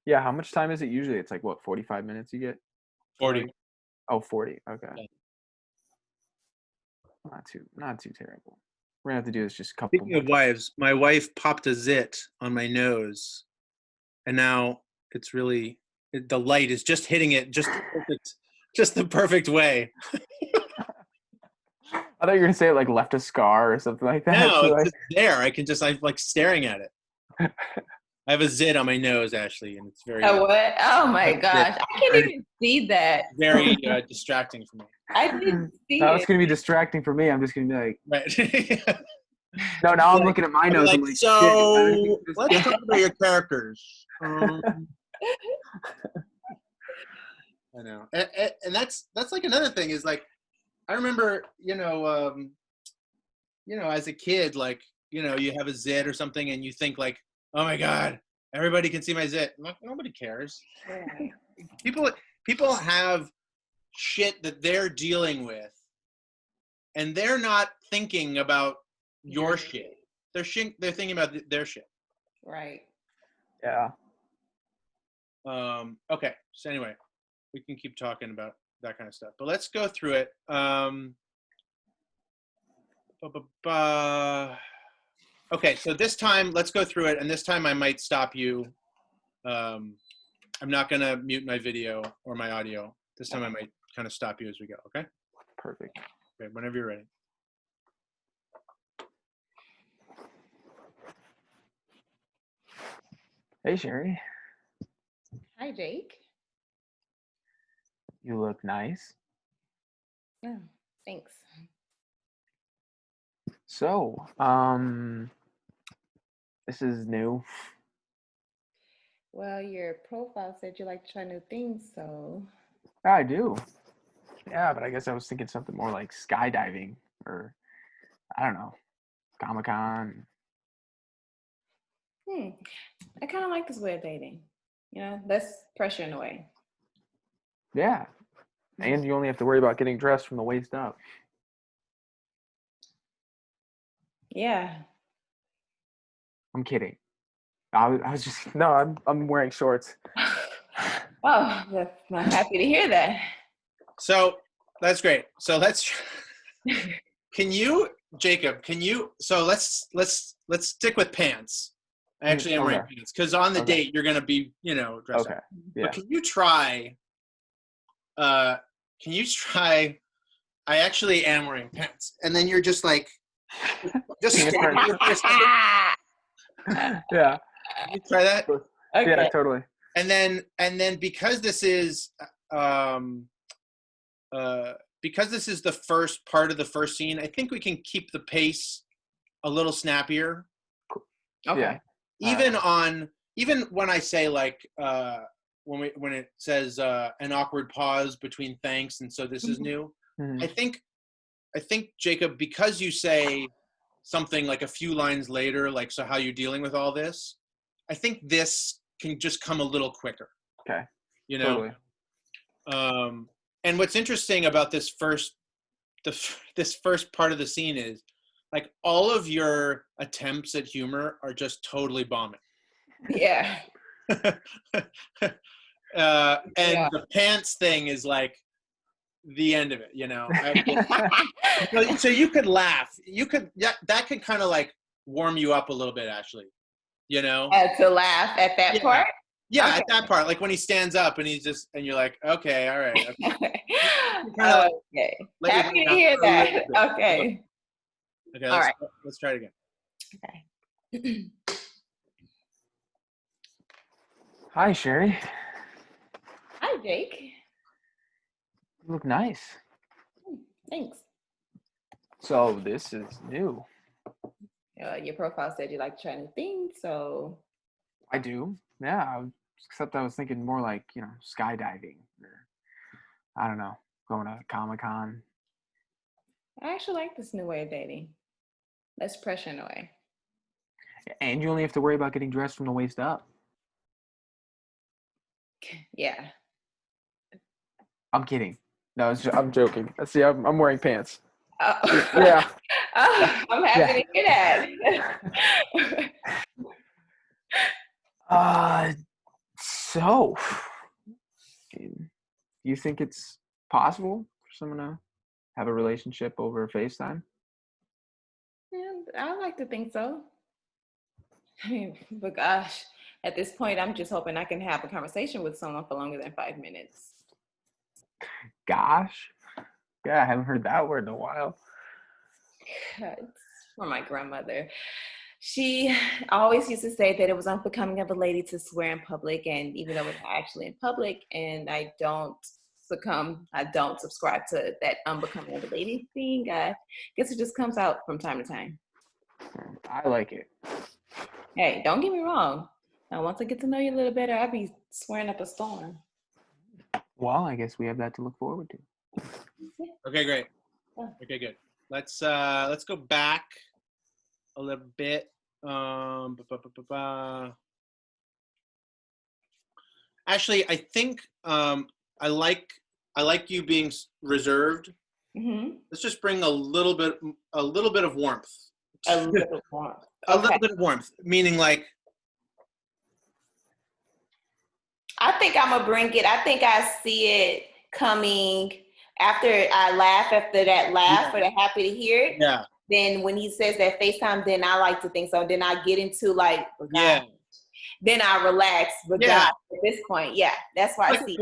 Yeah, how much time is it usually? It's like what, 45 minutes you get? 40. Oh, 40. Okay. Yeah. Not too terrible. We're gonna have to do this just a couple Speaking more of wives, my wife popped a zit on my nose, and now it's really the light is just hitting it just the perfect way. I thought you were gonna say it like left a scar or something like that. No, You're it's like, just there. I'm like staring at it. I have a zit on my nose, Ashley, and it's very, A what? Oh my gosh. I can't very, even see that. very distracting for me. I didn't see now it's it. gonna be distracting for me. I'm just gonna be like, Right. no, now I'm Like, looking at my I'd be nose. I'm like, like, shit. so let's talk about your characters. I know, and that's like another thing is like, I remember, as a kid, like, you have a zit or something, and you think like, oh my god, everybody can see my zit. I'm like, nobody cares. People have shit that they're dealing with, and they're not thinking about your shit. They're thinking about their shit. Right. Yeah. Okay. So anyway, we can keep talking about that kind of stuff, but let's go through it. Okay. So this time, let's go through it, and this time I might stop you. I'm not gonna mute my video or my audio. This time I might kind of stop you as we go. Okay. Perfect. Okay. Whenever you're ready. Hey, Sherry. Hi, Jake. You look nice. Yeah, thanks. So, this is new. Well, your profile said you like to try new things, so I do. Yeah, but I guess I was thinking something more like skydiving or I don't know, Comic-Con. I kind of like this way of dating. Less pressure in a way. Yeah. And you only have to worry about getting dressed from the waist up. Yeah. I'm kidding. I was just no. I'm wearing shorts. Oh, I'm happy to hear that. So that's great. So let's. Jacob? So let's stick with pants. Actually, I'm wearing pants because on the date you're gonna be dressed up. Yeah. But can you try? I actually am wearing pants, and then you're just like, standing here for a second. Yeah. Can you try that? Okay. Yeah, totally. And then because this is the first part of the first scene, I think we can keep the pace a little snappier. Okay. Yeah. Even when I say like when it says an awkward pause between thanks and so this is new, I think Jacob, because you say something like a few lines later, like, so how you dealing with all this, I think this can just come a little quicker. Okay. Totally. And what's interesting about this first part of the scene is like all of your attempts at humor are just totally bombing. Yeah. The pants thing is like the end of it, so you could laugh. That could kind of like warm you up a little bit, Ashley. To laugh at that part? Yeah, okay. At that part, like when he stands up and and you're like, okay, all right. Okay. Okay. Happy to hear that. Okay. Okay, all right. Let's try it again. Okay. Hi, Sherry. Hi, Jake. You look nice. Thanks. So this is new. Your profile said you like to try new things, so I do. Yeah. Except I was thinking more like, skydiving or I don't know, going to Comic-Con. I actually like this new way of dating. Less pressure in a way. And you only have to worry about getting dressed from the waist up. Yeah. I'm kidding. No, I'm joking. See, I'm wearing pants. Oh. Yeah. Oh, I'm happy to hear that. So, do you think it's possible for someone to have a relationship over FaceTime? Yeah, I like to think so. But gosh, at this point, I'm just hoping I can have a conversation with someone for longer than 5 minutes. Gosh. Yeah, I haven't heard that word in a while. It's from my grandmother. She always used to say that it was unbecoming of a lady to swear in public, and even though it's actually in public, and I don't subscribe to that unbecoming of a lady thing. I guess it just comes out from time to time. I like it. Hey, don't get me wrong. Now, once I get to know you a little better, I'll be swearing up a storm. Well, I guess we have that to look forward to. Okay, great. Okay, good. Let's go back a little bit. Actually, I think I like you being reserved. Mm-hmm. Let's just bring a little bit of warmth. A little bit of warmth. A little bit of warmth, meaning like. I think I'm gonna bring it. I think I see it coming after I laugh, after that laugh, or the happy to hear it. Yeah. Then when he says that FaceTime, then I like to think so. Then I get into like, oh God. Yeah. Then I relax. But God, at this point, yeah, that's why like I see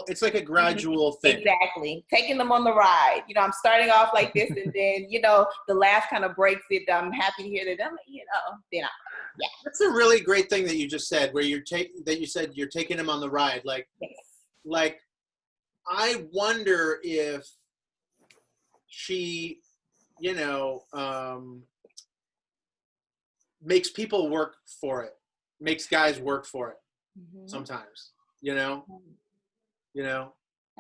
it's like a gradual thing. Exactly. Taking them on the ride. I'm starting off like this, and then, the laugh kind of breaks it. I'm happy to hear that. Then yeah. That's a really great thing that you just said, where you said you're taking him on the ride. Yes. Like, I wonder if she, makes people work for it, makes guys work for it sometimes,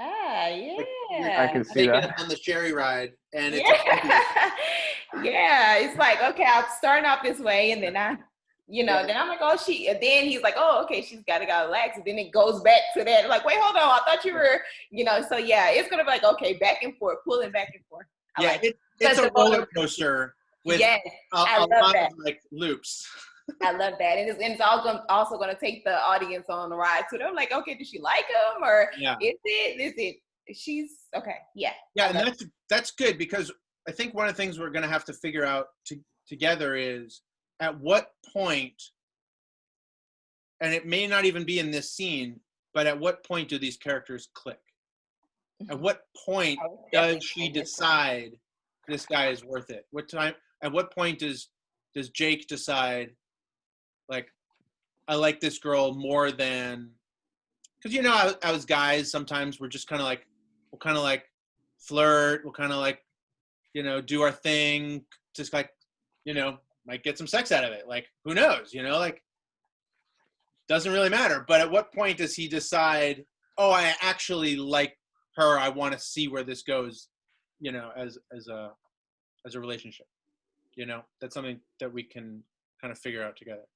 Ah, yeah. I can see that. On the Sherry ride, and it's yeah. It's like, okay, I'm starting off this way, and then then I'm like, oh, and then he's like, oh, okay, she's got to relax, and then it goes back to that, like, wait, hold on, I thought you were, so yeah, it's gonna be like, okay, back and forth, pulling back and forth. It's a roller coaster with yes, a lot of like loops. I love that, and it's also going to take the audience on the ride too. They're like, okay, does she like him, or is it? She's okay, yeah. And that's good, because I think one of the things we're going to have to figure out together is at what point, and it may not even be in this scene, but at what point do these characters click? At what point does she decide this guy is worth it? At what point does Jake decide, like, I like this girl more than, because as guys, sometimes we're just kind of like, we'll kind of like flirt, we'll kind of like, do our thing, just like, might get some sex out of it. Like, who knows, like, doesn't really matter. But at what point does he decide, oh, I actually like her, I want to see where this goes, as a relationship, that's something that we can kind of figure out together.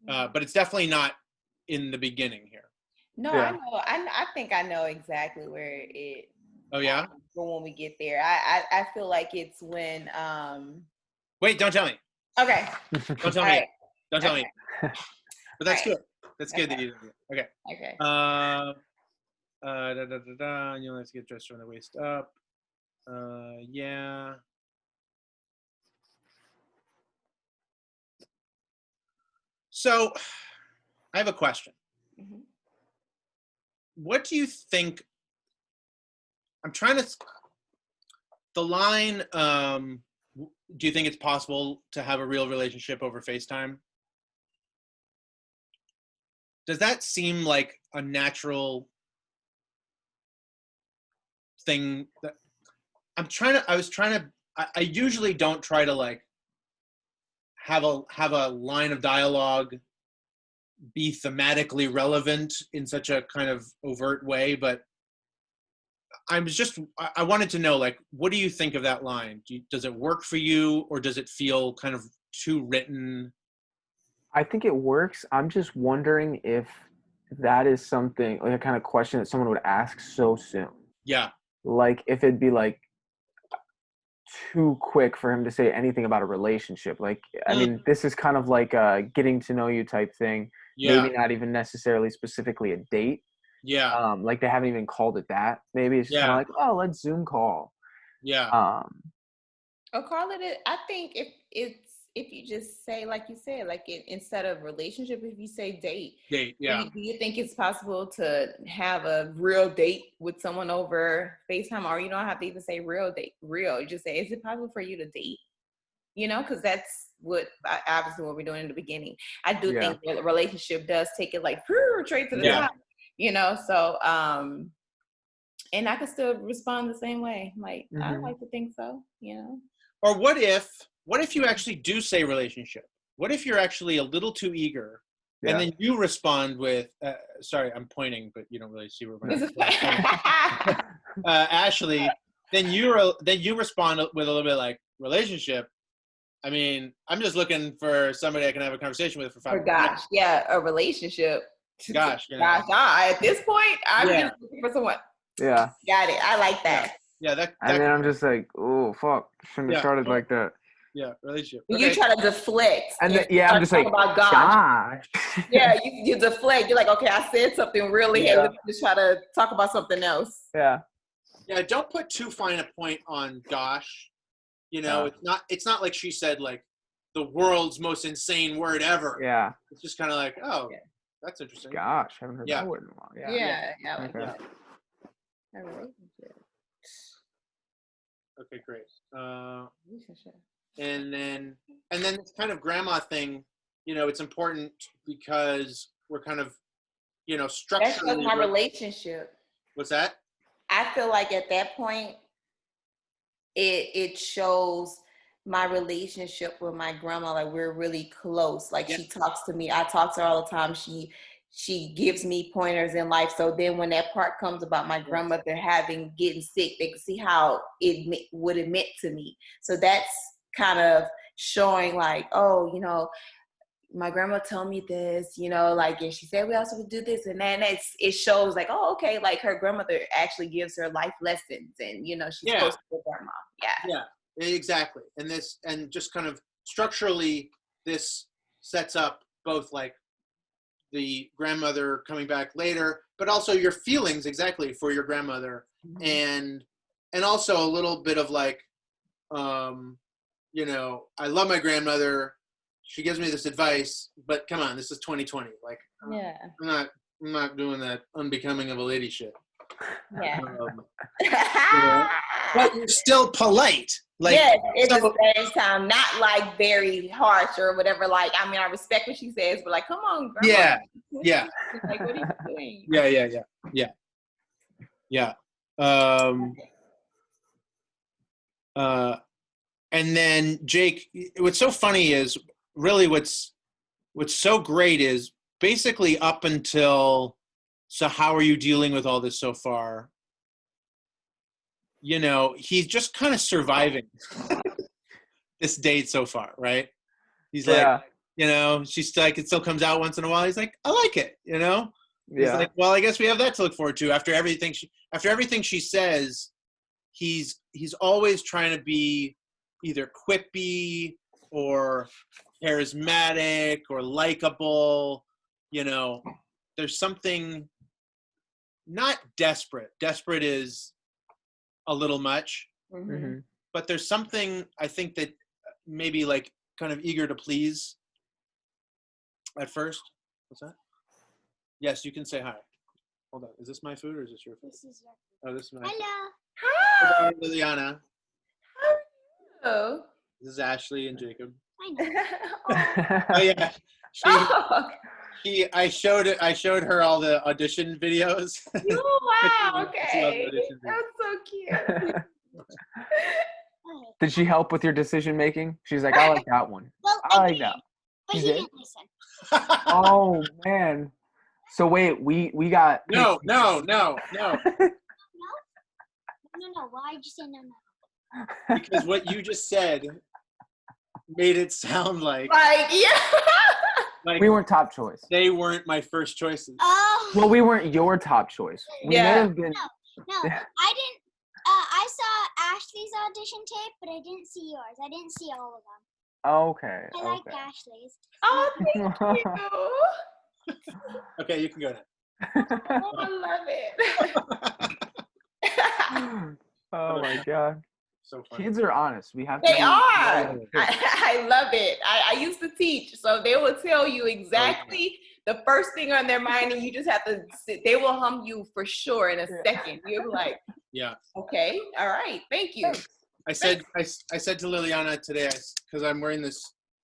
But it's definitely not in the beginning here. No, yeah. I know. I think I know exactly where it. Oh yeah. For when we get there, I feel like it's when. Wait! Don't tell me. Okay. Don't tell me. Right. Don't tell me. But that's good. That's good that you did it. Okay. Okay. You let's get dressed from the waist up. Yeah. So, I have a question. Mm-hmm. What do you think? I'm trying to. The line. Do you think it's possible to have a real relationship over FaceTime? Does that seem like a natural thing? That I usually don't try to like have a line of dialogue be thematically relevant in such a kind of overt way, but I wanted to know, like, what do you think of that line? Does it work for you, or does it feel kind of too written? I think it works. I'm just wondering if that is something, like a kind of question that someone would ask so soon. Yeah. Like, if it'd be like too quick for him to say anything about a relationship. Like, I mean, this is kind of like a getting to know you type thing. Yeah. Maybe not even necessarily specifically a date. Yeah. Like they haven't even called it that. Maybe it's just kind of like, oh, let's Zoom call. Yeah. Or call it. I think if you just say, like you said, like instead of relationship, if you say date. Date. Yeah. Do you think it's possible to have a real date with someone over FaceTime, or you don't have to even say real date? Real. You just say, is it possible for you to date? You know, because that's obviously what we're doing in the beginning. I do think that a relationship does take it like straight to the top. You know, so and I can still respond the same way. Like, I like to think so, you know. Or what if you actually do say relationship? What if you're actually a little too eager, and then you respond with, sorry, I'm pointing, but you don't really see where my Ashley, then you respond with a little bit like relationship. I mean, I'm just looking for somebody I can have a conversation with for 5 minutes. Gosh, yeah, a relationship. Gosh, at this point, I'm just looking for someone. Yeah. Got it. I like that. Yeah, that and then I'm just like, oh, fuck. Shouldn't have started like that. Yeah, relationship. Okay. You try to deflect. And then, I'm just like, about gosh. Yeah, you deflect. You're like, okay, I said something really heavy. Just try to talk about something else. Yeah. Yeah, don't put too fine a point on gosh. You know, it's not like she said like the world's most insane word ever. Yeah. It's just kind of like, oh, that's interesting. Gosh, I haven't heard that word in a while. Yeah. Like that. A relationship. Okay, great. And then this kind of grandma thing, you know, it's important because we're kind of, you know, structurally. That's my relationship. What's that? I feel like at that point, it shows my relationship with my grandma. Like, we're really close. Like, she talks to me. I talk to her all the time. She gives me pointers in life. So then when that part comes about my grandmother getting sick, they can see how what it meant to me. So that's kind of showing like, oh, you know, my grandma told me this, you know, like, and she said we also would do this and that. And it shows like, oh, okay, like her grandmother actually gives her life lessons, and you know, she's supposed to be a grandma. Yeah, exactly. And just kind of structurally, this sets up both like the grandmother coming back later, but also your feelings exactly for your grandmother, and also a little bit of like, you know, I love my grandmother. She gives me this advice, but come on, this is 2020. Like, I'm not doing that unbecoming of a lady shit. Yeah. You know? But you're still polite. Like, at the same time, not like very harsh or whatever. Like, I mean, I respect what she says, but like, come on, grandma. Yeah. Like, what are you doing? Yeah. And then Jake, what's so funny is really what's so great is basically up until, so how are you dealing with all this so far? You know, he's just kind of surviving this date so far, right? He's like, you know, she's like, it still comes out once in a while. He's like, I like it, you know? He's like, well, I guess we have that to look forward to. After everything she says, he's always trying to be either quippy or charismatic or likable. You know, there's something not desperate. Desperate is a little much, but there's something I think that maybe like kind of eager to please at first. What's that? Yes, you can say hi. Hold on. Is this my food or is this your food? This is your food. Oh, this is my food. Hello. Hi. Liliana. Hello. This is Ashley and Jacob. I know. Oh yeah. I showed her all the audition videos. Oh, wow. Okay. That's so cute. Did she help with your decision making? She's like, I like that one. Well, I like that. But he didn't listen. Oh man. So wait, we got No. No. Why'd you say no? Because what you just said made it sound like we weren't top choice. They weren't my first choices. Oh. Well, we weren't your top choice. We may have been. No, I didn't. I saw Ashley's audition tape, but I didn't see yours. I didn't see all of them. Okay. I liked Ashley's. Oh, thank you. Okay, you can go now. Oh, I love it. Oh my God. So funny. Kids are honest. We have to They be are. kids. I love it. I used to teach, so they will tell you exactly the first thing on their mind, and you just have to sit. They will hum you for sure in a second. You're like, Yeah. okay, all right, thank you. I said to Liliana today, because I'm wearing this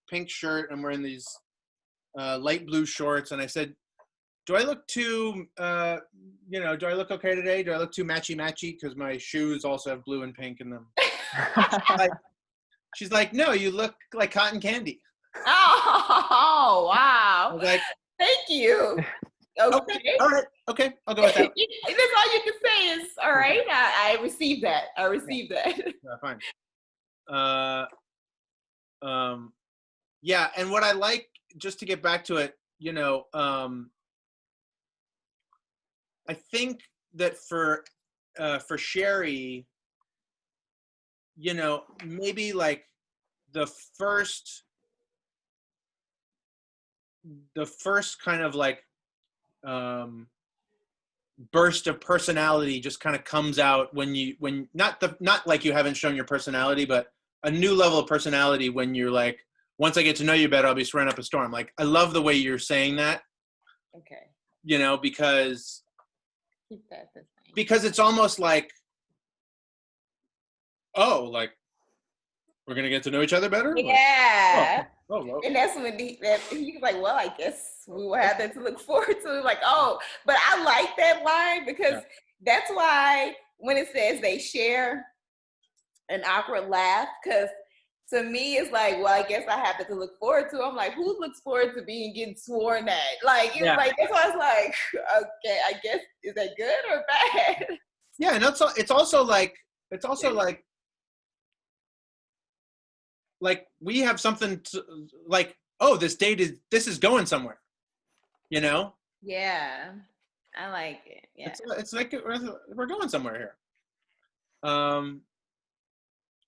pink shirt, I'm wearing these light blue shorts, and I said, do I look too, do I look okay today? Do I look too matchy-matchy? Because my shoes also have blue and pink in them. She's like, no, you look like cotton candy. Oh, wow. I was like, thank you. Okay. All right. Okay. I'll go with that. That's all you can say is, all right, I received that. I received that. Yeah, fine. Yeah. And what I like, just to get back to it, I think that for Sherry, maybe like the first kind of like burst of personality just kind of comes out when not like you haven't shown your personality, but a new level of personality when you're like, once I get to know you better, I'll be swearing up a storm. Like, I love the way you're saying that. Okay. Because Keep that the same. Because it's almost like, oh, like we're gonna get to know each other better. Yeah. Like, oh, and that's when he was like, well, I guess we will have that to look forward to. Like, oh, but I like that line because that's why when it says they share an awkward laugh, because to me it's like, well, I guess I have that to look forward to. I'm like, who looks forward to getting sworn at? Like, it's like, that's why I was like, okay, I guess, is that good or bad? Yeah, and it's also like we have something to, like, oh, this is going somewhere, Yeah, I like it. Yeah, it's like we're going somewhere here.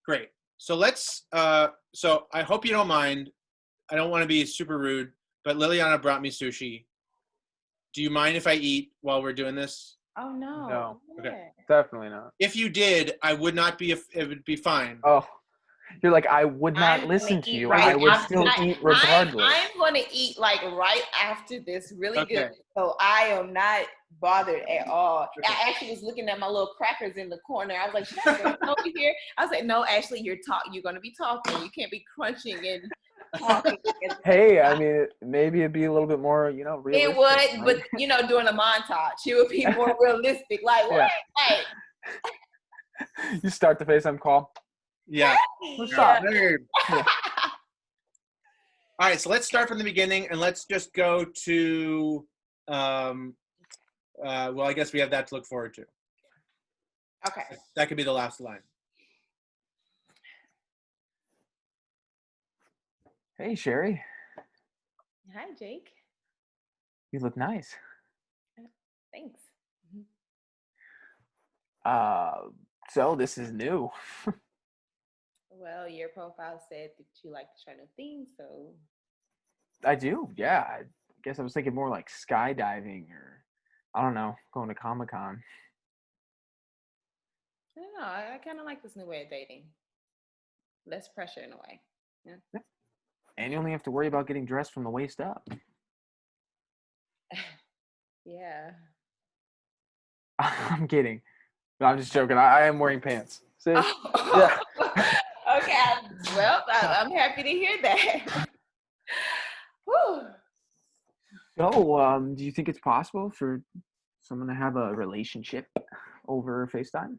Great. So let's so I hope you don't mind. I don't want to be super rude, but Liliana brought me sushi. Do you mind if I eat while we're doing this? Oh no. No. Okay. Definitely not. If you did, I would not be. It would be fine. Oh, you're like, I would not listen to you. Right, I would still eat regardless. I'm going to eat like right after this, really good. So I am not bothered at all. Okay. I actually was looking at my little crackers in the corner. I was like, should I put them over here? I was like, no, actually, you're going to be talking. You can't be crunching and talking. Hey, I mean, maybe it'd be a little bit more, realistic. It would, right? But during a montage, it would be more realistic. Like, what? Hey. You start the FaceTime call. Yeah. Yeah. All right, so let's start from the beginning and let's just go to well, I guess we have that to look forward to. Okay. That could be the last line. Hey, Sherry. Hi, Jake. You look nice. Thanks. So this is new. Well, your profile said that you like to try new things, so. I do, yeah. I guess I was thinking more like skydiving or, I don't know, going to Comic-Con. I don't know. I kind of like this new way of dating. Less pressure in a way. Yeah. And you only have to worry about getting dressed from the waist up. Yeah. I'm kidding. No, I'm just joking. I am wearing pants. See? Oh. Yeah. Okay. Well, I'm happy to hear that. Whew. So, do you think it's possible for someone to have a relationship over FaceTime?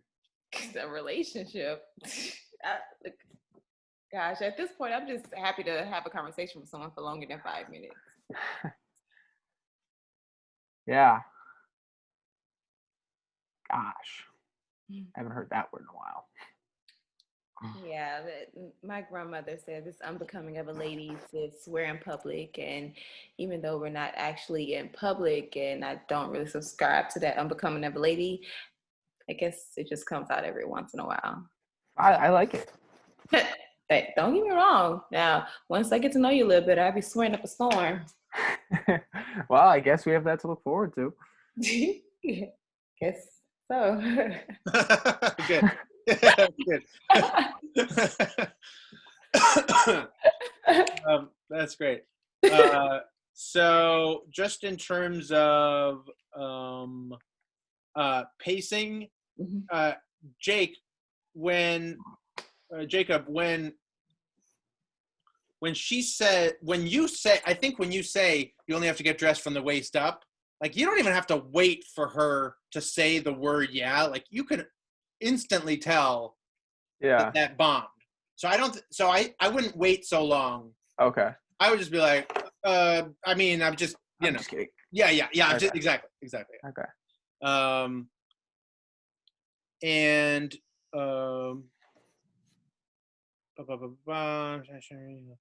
A relationship? Gosh, at this point, I'm just happy to have a conversation with someone for longer than 5 minutes. Yeah. Gosh. I haven't heard that word in a while. Yeah, my grandmother said it's unbecoming of a lady to swear in public, and even though we're not actually in public, and I don't really subscribe to that unbecoming of a lady, I guess it just comes out every once in a while. I like it. Hey, don't get me wrong. Now, once I get to know you a little bit, I'll be swearing up a storm. Well, I guess we have that to look forward to. Guess so. Good. Good. That's great. So just in terms of pacing, Mhm. Jake, when Jacob, when she said, when you say, I think when you say you only have to get dressed from the waist up, like you don't even have to wait for her to say the word yeah. Like you can instantly tell Yeah. that bombed. So I wouldn't wait so long. Okay. I would just be like, I mean, I'm just, I'm just kidding. yeah. I'm Okay. just, exactly. Okay. And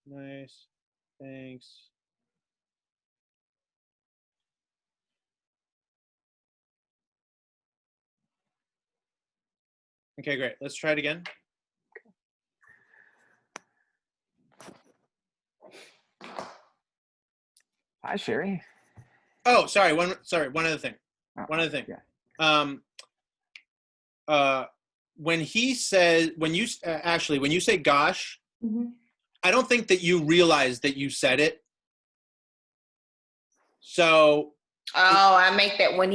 nice, thanks. Okay, great. Let's try it again. Hi, Sherry. Oh, sorry. One other thing. Yeah. When he says, Ashley, when you say gosh, Mhm. I don't think that you realize that you said it. So. Oh, I make that when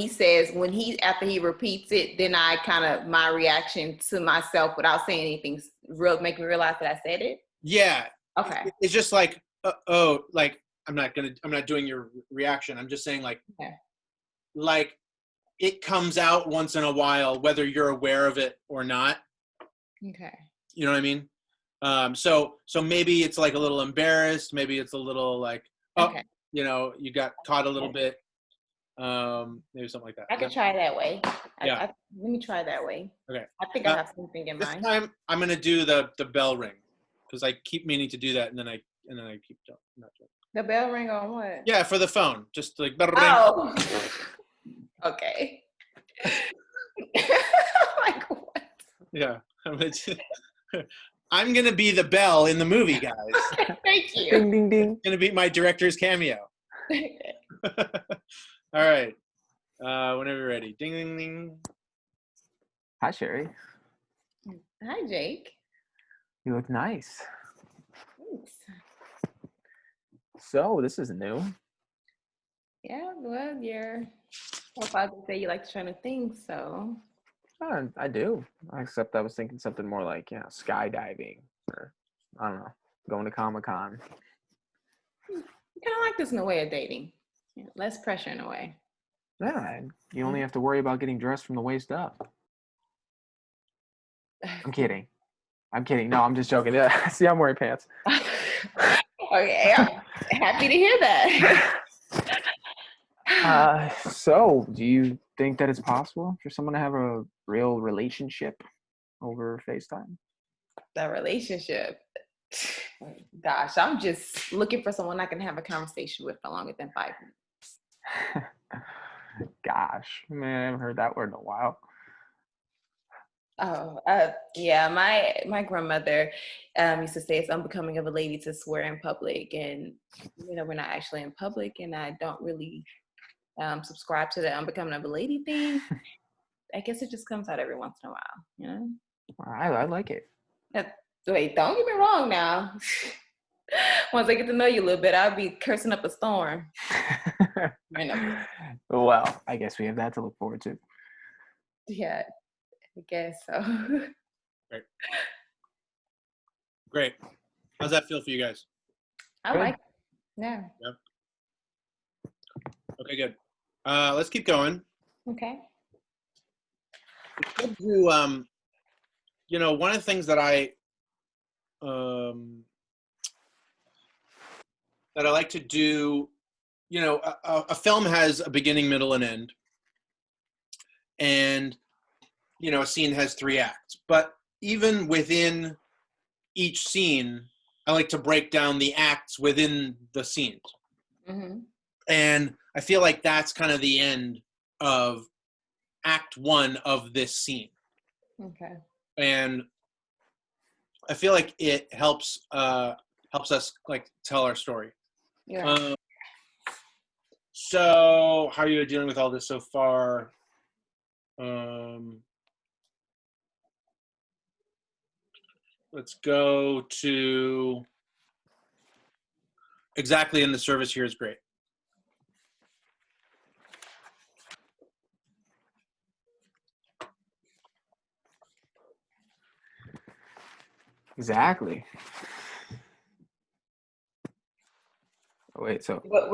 after he repeats it, then I kind of, my reaction to myself without saying anything make me realize that I said it. Yeah. Okay. It's just like, like I'm not doing your reaction. I'm just saying like it comes out once in a while, whether you're aware of it or not. Okay. You know what I mean? So maybe it's like a little embarrassed. Maybe it's a little like, Okay. you got caught a little bit. Maybe something like that. I could try that way. Yeah. Let me try that way. Okay. I think I have something in This mind. time I'm gonna do the bell ring because I keep meaning to do that, and then I keep not doing it. The bell ring on what? Yeah, for the phone, just like bell ring. Oh. Okay. Like what? Yeah. I'm gonna be the bell in the movie, guys. Okay, thank you. Ding, ding, ding. Gonna be my director's cameo. All right. Whenever you're ready. Ding, ding, ding. Hi, Sherry. Hi, Jake. You look nice. Thanks. So this is new. Yeah, well, your profile did say you like to try new things, so. I do. Except I was thinking something more like, skydiving or I don't know, going to Comic-Con. I kind of like this new way of dating. Yeah, less pressure in a way. Yeah, you only have to worry about getting dressed from the waist up. I'm kidding. No, I'm just joking. Yeah, see, I'm wearing pants. Okay, I'm happy to hear that. So, do you think that it's possible for someone to have a real relationship over FaceTime? The relationship. Gosh, I'm just looking for someone I can have a conversation with for longer than 5 minutes. Gosh, man, I haven't heard that word in a while. Oh, yeah. My grandmother used to say it's unbecoming of a lady to swear in public, and we're not actually in public, and I don't really subscribe to the unbecoming of a lady thing. I guess it just comes out every once in a while, I like it. Wait, don't get me wrong now. Once I get to know you a little bit, I'll be cursing up a storm. Well, I guess we have that to look forward to. Yeah, I guess so. Great. How's that feel for you guys? I like it. Yeah. Yep. Okay, good. Let's keep going. Okay. Do, one of the things that I like to do, a film has a beginning, middle, and end. And, a scene has 3 acts. But even within each scene, I like to break down the acts within the scenes. Mm-hmm. And I feel like that's kind of the end of Act 1 of this scene. Okay. And I feel like it helps us like tell our story. Yeah. So, how are you dealing with all this so far? Let's go to exactly in the service here is great. Exactly. Oh, wait, so We're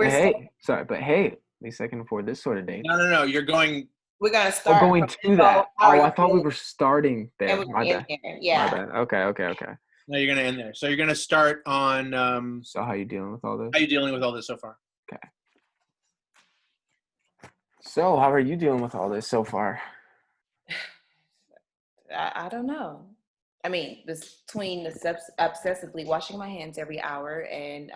but hey, at least I can afford this sort of date. No. You're going. We're gonna Oh, start. going to that. How are Oh, I you thought we feeling? were starting there. And My we're bad. in there. My Yeah. bad. Okay. No, you're gonna end there. So you're gonna start on. So how you dealing with all this? How are you dealing with all this so far? Okay. So how are you dealing with all this so far? I don't know. I mean, between the obsessively washing my hands every hour and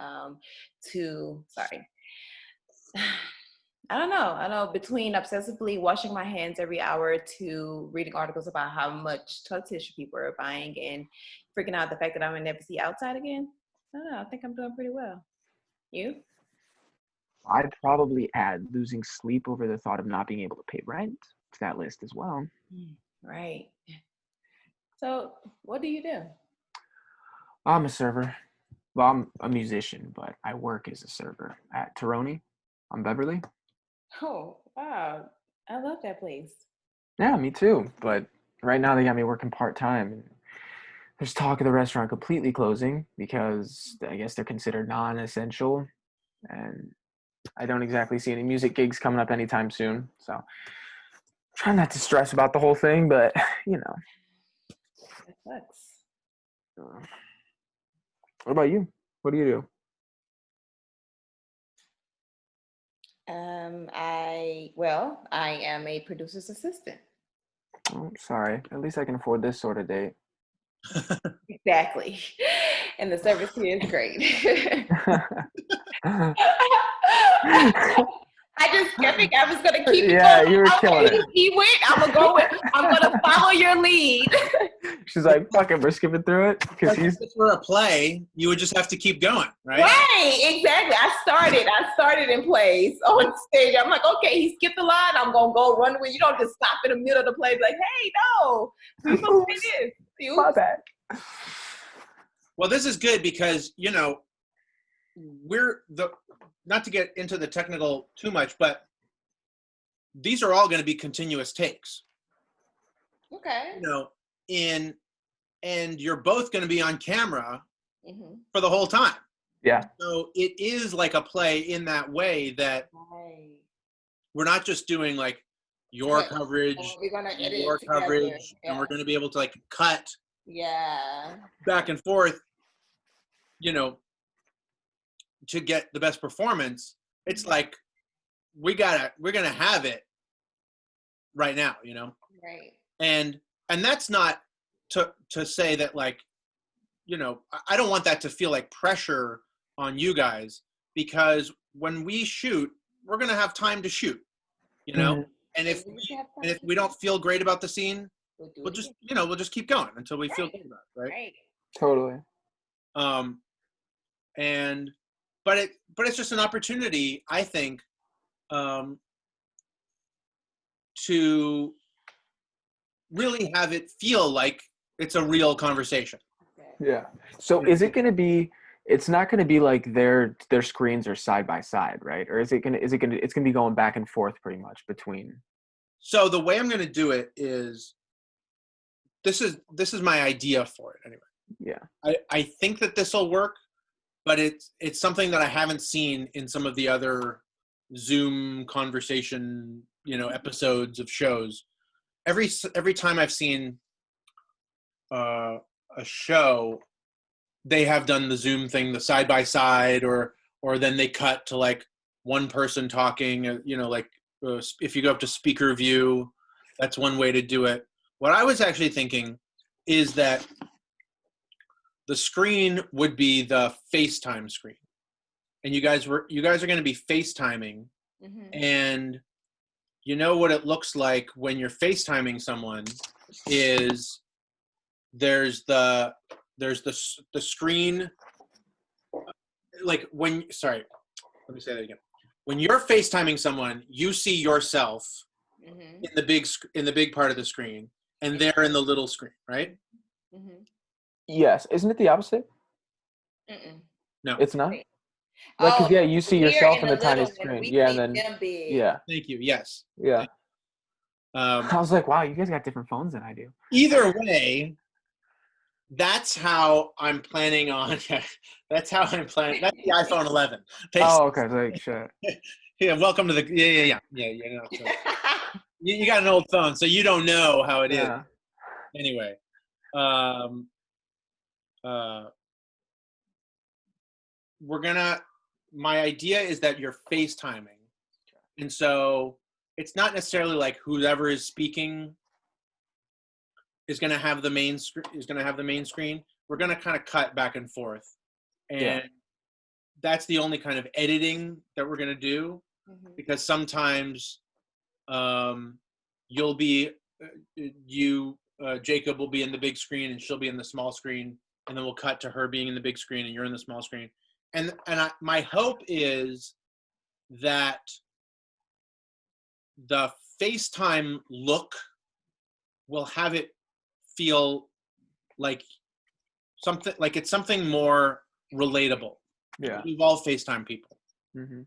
I don't know. I know between obsessively washing my hands every hour to reading articles about how much toilet tissue people are buying and freaking out the fact that I'm gonna never see outside again. I don't know. I think I'm doing pretty well. You? I'd probably add losing sleep over the thought of not being able to pay rent to that list as well. Right. So, what do you do? I'm a server. Well, I'm a musician, but I work as a server at Tironi on Beverly. Oh, wow. I love that place. Yeah, me too. But right now they got me working part-time. There's talk of the restaurant completely closing because I guess they're considered non-essential. And I don't exactly see any music gigs coming up anytime soon. So try not to stress about the whole thing, but you know. That sucks. What about you? What do you do? I am a producer's assistant. Oh, sorry. At least I can afford this sort of date. Exactly. And the service here is great. I think I was gonna keep it Yeah, going. you were killing it. He went. I'm gonna follow your lead. She's like, fuck it, we're skipping through it. Because If this were a play, you would just have to keep going, right? Right, exactly. I started in plays on stage. I'm like, okay, he skipped the line. I'm gonna go run with. You don't just stop in the middle of the play. Like, hey, no, we're supposed to do this. My bad. Well, this is good because we're not to get into the technical too much, but these are all going to be continuous takes. Okay. And you're both going to be on camera for the whole time. Yeah. So it is like a play in that way that we're not just doing like your coverage, we're gonna edit your together. coverage, Yeah. and we're going to be able to like cut Yeah. back and forth, to get the best performance. It's like we're gonna have it right now, Right. and that's not to say that like, I don't want that to feel like pressure on you guys, because when we shoot, we're gonna have time to shoot, and if we don't feel great about the scene, we'll just keep going until we feel good about it, right? Totally. But it's just an opportunity, I think, to really have it feel like it's a real conversation. Yeah. So is it going to be? It's not going to be like their screens are side by side, right? Or it's going to be going back and forth pretty much between. So the way I'm going to do it is, this is my idea for it anyway. Yeah. I think that this will work, but it's something that I haven't seen in some of the other Zoom conversation, episodes of shows. Every time I've seen a show, they have done the Zoom thing, the side by side, or then they cut to like one person talking. If you go up to speaker view, that's one way to do it. What I was actually thinking is that the screen would be the FaceTime screen, and you guys are going to be FaceTiming, and what it looks like when you're FaceTiming someone is there's the screen, like let me say that again. when you're FaceTiming someone, you see yourself Mm-hmm. in the big part of the screen, and they're in the little screen, right? Mm-hmm. Yes. Isn't it the opposite? Mm-mm. No. It's not? Wait. Like, cause Oh, yeah, you see we're yourself in in the the tiny little one. screen. We Yeah, and see then them big. yeah, Thank you. Yes. yeah. Um, I was like, wow, you guys got different phones than I do. either way, that's how I'm planning on. That's how I'm planning. That's the iPhone 11. Oh, okay. Like shit. Yeah. Welcome to the. Yeah. No, so you got an old phone, so you don't know how it is. Yeah. Anyway, um, we're gonna. My idea is that you're FaceTiming, and so it's not necessarily like whoever is speaking is going to have the main screen. We're going to kind of cut back and forth, and Yeah. that's the only kind of editing that we're going to do, because sometimes you'll be Jacob will be in the big screen and she'll be in the small screen, and then we'll cut to her being in the big screen and you're in the small screen, and my hope is that the FaceTime look will have it feel like something, like it's something more relatable. Yeah. We've all FaceTime people. Mm-hmm.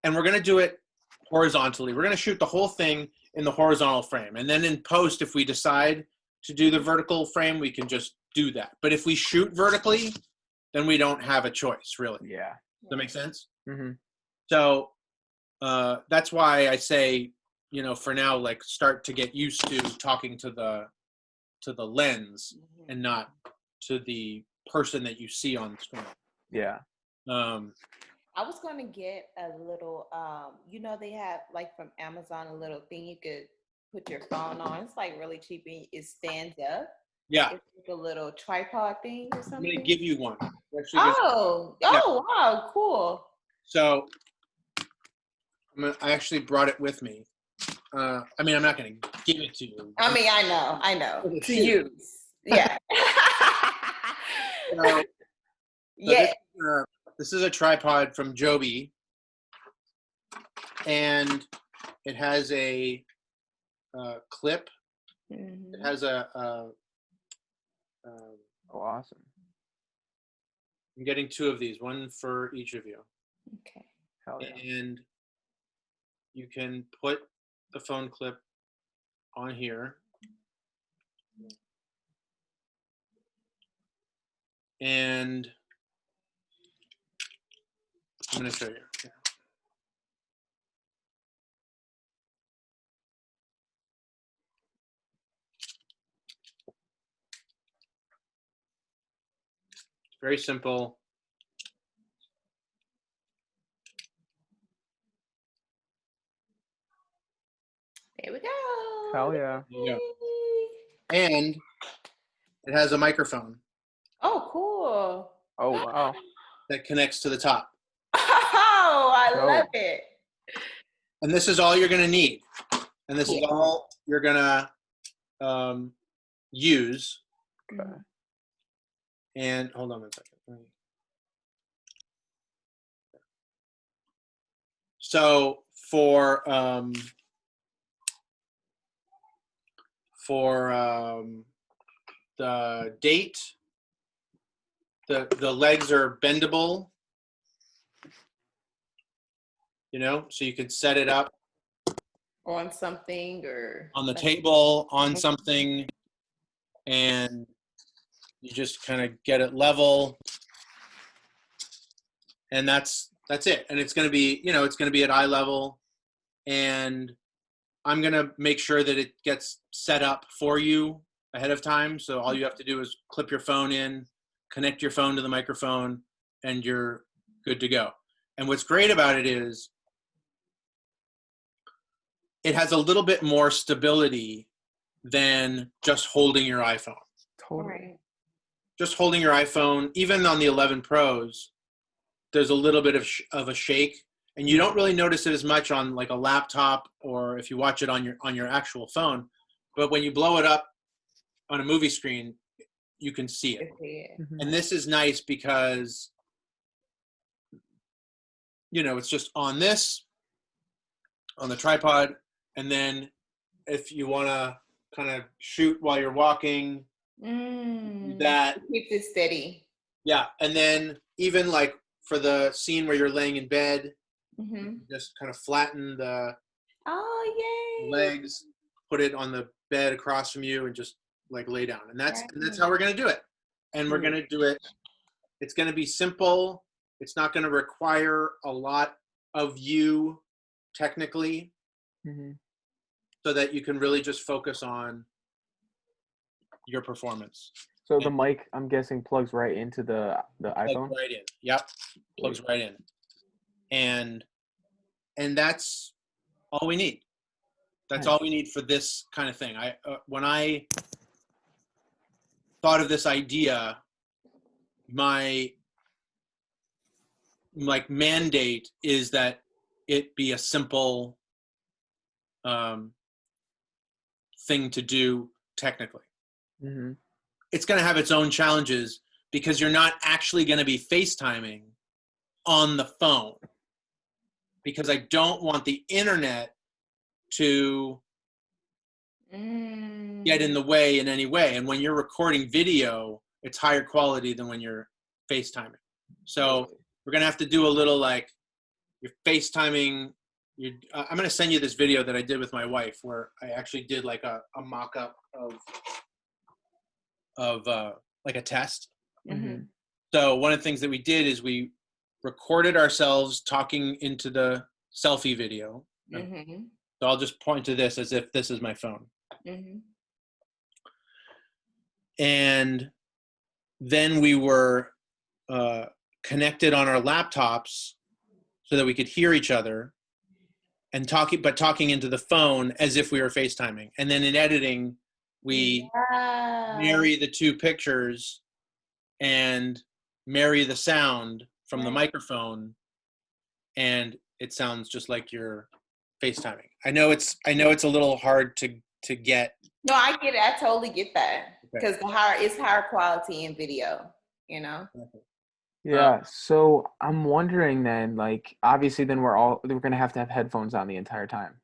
And we're going to do it horizontally. We're going to shoot the whole thing in the horizontal frame. And then in post, if we decide to do the vertical frame, we can just do that. But if we shoot vertically, then we don't have a choice, really. Yeah. Does that make sense? Mm-hmm. So that's why I say, for now, like, start to get used to talking to the lens and not to the person that you see on the screen. Yeah. I was going to get a little, they have like from Amazon, a little thing you could put your phone on. It's like really cheap and it stands up. Yeah. It's like a little tripod thing or I'm something. going to give you one. Wow, cool. So I actually brought it with me. I'm not going to give it to you. I know. To use. Yeah. So yeah. This is a tripod from Joby, and it has a clip. Mm-hmm. It has a awesome. I'm getting 2 of these, one for each of you. Okay. Hell yeah. And you can put the phone clip on here. And I'm going to show you. Yeah. It's very simple. There we go. Hell yeah. Yeah. And it has a microphone. Oh, cool. Oh, wow. That connects to the top. Oh, I love it. And this is all you're going to need. And this is all you're going to use. Okay. And hold on a second. So for the date, the legs are bendable, so you could set it up on something or on the table, on something, and you just kind of get it level, and that's it. And it's going to be, it's going to be at eye level, and I'm going to make sure that it gets set up for you ahead of time. So all you have to do is clip your phone in, connect your phone to the microphone, and you're good to go. And what's great about it is it has a little bit more stability than just holding your iPhone. Totally. Right. Just holding your iPhone, even on the 11 Pros, there's a little bit of a shake, and you don't really notice it as much on like a laptop or if you watch it on your actual phone. But when you blow it up on a movie screen, you can see it. Mm-hmm. And this is nice because, it's just on this, on the tripod. And then if you want to kind of shoot while you're walking, that keeps it steady. Yeah. And then even like for the scene where you're laying in bed, just kind of flatten the legs, put it on the bed across from you, and just like lay down. And that's how we're going to do it. And we're going to do it. It's going to be simple. It's not going to require a lot of you technically, so that you can really just focus on your performance. So the mic, I'm guessing, plugs right into the iPhone? Plugs right in. Yep. Plugs right in. And that's all we need. That's all we need for this kind of thing. When I thought of this idea, my mandate is that it be a simple thing to do technically. It's going to have its own challenges because you're not actually going to be FaceTiming on the phone, because I don't want the internet to get in the way in any way. And when you're recording video, it's higher quality than when you're FaceTiming. So we're going to have to do a little like you're FaceTiming. I'm going to send you this video that I did with my wife where I actually did like a mock-up of like a test. So one of the things that we did is we recorded ourselves talking into the selfie video. So I'll just point to this as if this is my phone. And then we were connected on our laptops so that we could hear each other and talking into the phone as if we were FaceTiming. And then in editing, we marry the two pictures and marry the sound from the microphone, and it sounds just like you're FaceTiming. I know it's a little hard to get. No, I get it. I totally get that, because it's higher quality in video, you know. Yeah. So I'm wondering then, like, obviously, then we're gonna have to have headphones on the entire time,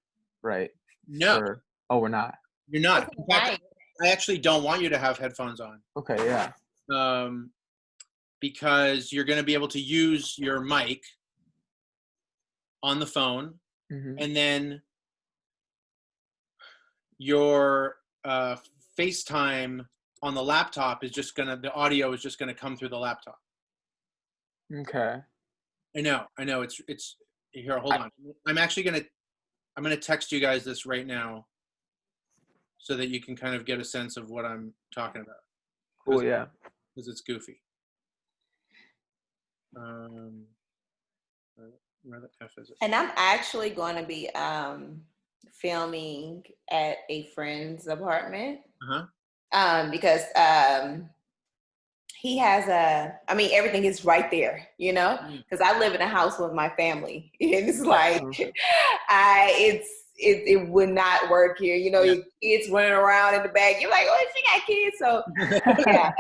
right? No. We're not. You're not. In fact, I actually don't want you to have headphones on. Okay. Yeah. Because you're going to be able to use your mic on the phone, and then your FaceTime on the laptop the audio is just going to come through the laptop. Okay. I know. It's here. Hold on. I'm going to text you guys this right now, so that you can kind of get a sense of what I'm talking about. Cool. Yeah. Because it's goofy. Where the F is it? And I'm actually going to be filming at a friend's apartment. Because he has everything is right there, you know, because I live in a house with my family, and it's like, it would not work here, you know. Your kids running around in the back, you're like, oh, she got kids. So yeah.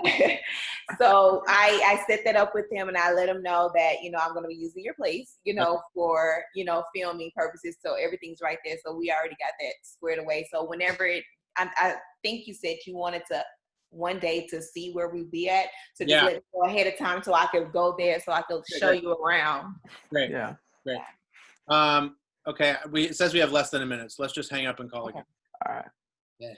So I set that up with him, and I let him know that, you know, I'm going to be using your place, you know, for, you know, filming purposes. So everything's right there. So we already got that squared away. So whenever I think you said you wanted to one day to see where we be at. So just let me go ahead of time so I could go there, so I could show you around. Great. Yeah. Great. Okay. It says we have less than a minute, so let's just hang up and call again. All right. Yeah.